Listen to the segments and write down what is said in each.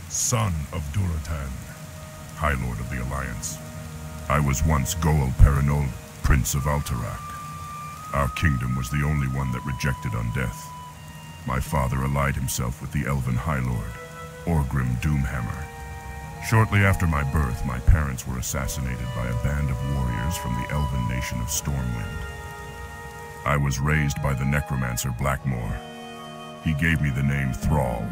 son of Duratan, High Lord of the Alliance. I was once Goel Perinold, Prince of Alterac. Our kingdom was the only one that rejected undeath. My father allied himself with the Elven High Lord, Orgrim Doomhammer. Shortly after my birth, my parents were assassinated by a band of warriors from the Elven nation of Stormwind. I was raised by the necromancer Blackmore. He gave me the name Thrall.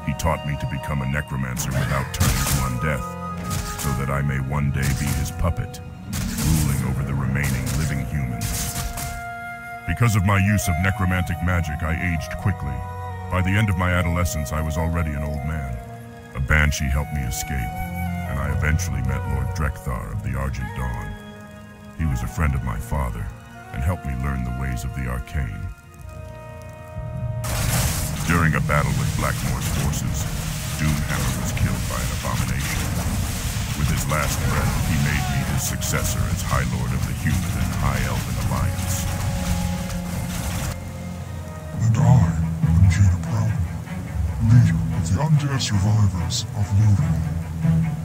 He taught me to become a necromancer without turning to undeath, so that I may one day be his puppet, ruling over the remaining living humans. Because of my use of necromantic magic, I aged quickly. By the end of my adolescence, I was already an old man. A banshee helped me escape, and I eventually met Lord Drekthar of the Argent Dawn. He was a friend of my father, and helped me learn the ways of the arcane. During a battle with Blackmore's forces, Doomhammer was killed by an abomination. With his last breath, he made me his successor as High Lord of the Human and High Elven Alliance. And I am Jaina Proudmoore, leader of the undead survivors of Luthen.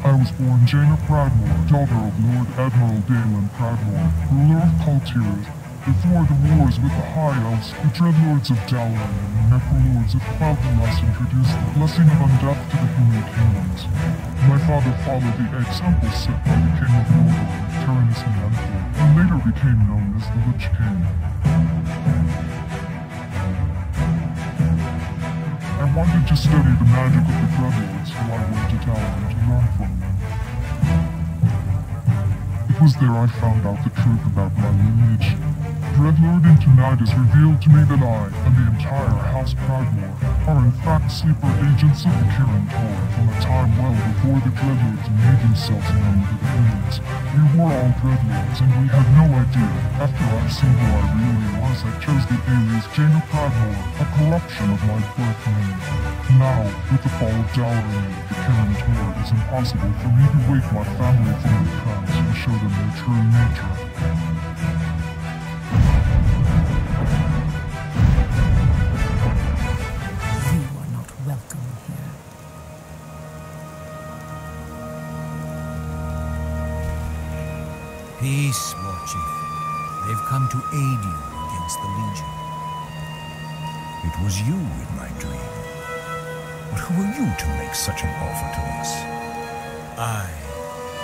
I was born Jaina Proudmoore, daughter of Lord Admiral Dalen Proudmoore, ruler of Cultiers. Before the wars with the High Elves, the Dreadlords of Dalaran and the Necrolords of Cloudlands introduced the blessing of undeath to the human kingdoms. My father followed the example set by the King of Mordor, Tyrannus Manthor, and later became known as the Lich King. I wanted to study the magic of the Dreadlords, so I went to Dalaran to learn from them. It was there I found out the truth about my lineage. Dreadlord Intonidas revealed to me that I, and the entire House Proudmoore, are in fact sleeper agents of the Kirin Tor from a time well before the Dreadlords made themselves known to the humans. We were all Dreadlords, and we had no idea. After I've seen who I really was, I chose the alias Jaina Proudmoore, a corruption of my birth name. Now, with the fall of Dalaran, the Kirin Tor, it is impossible for me to wake my family from their trance and show them their true nature. Peace, War Chief. They've come to aid you against the Legion. It was you in my dream. But who are you to make such an offer to us? I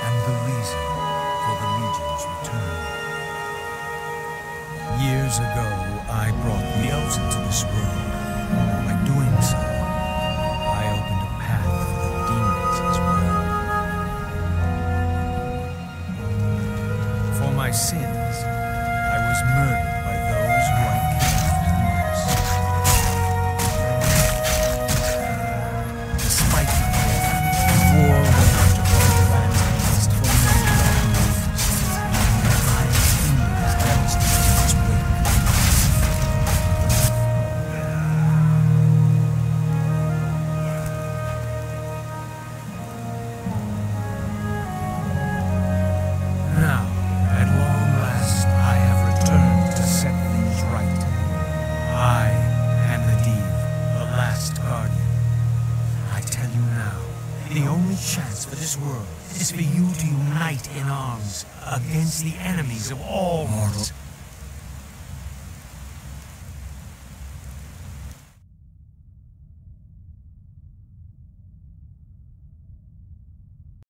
am the reason for the Legion's return. Years ago, I brought the elves into this world. By doing so, I opened a path for the demons as well. For my sins, I was murdered by those who I killed most. Despite my death, war waged upon the lands against for many long years. My kingdom is devastated in its wake. Now, at long last, I have returned to set things right. I am the Div, the last guardian. I tell you now, the only chance for this world is for you to unite in arms against the enemies of all mortals.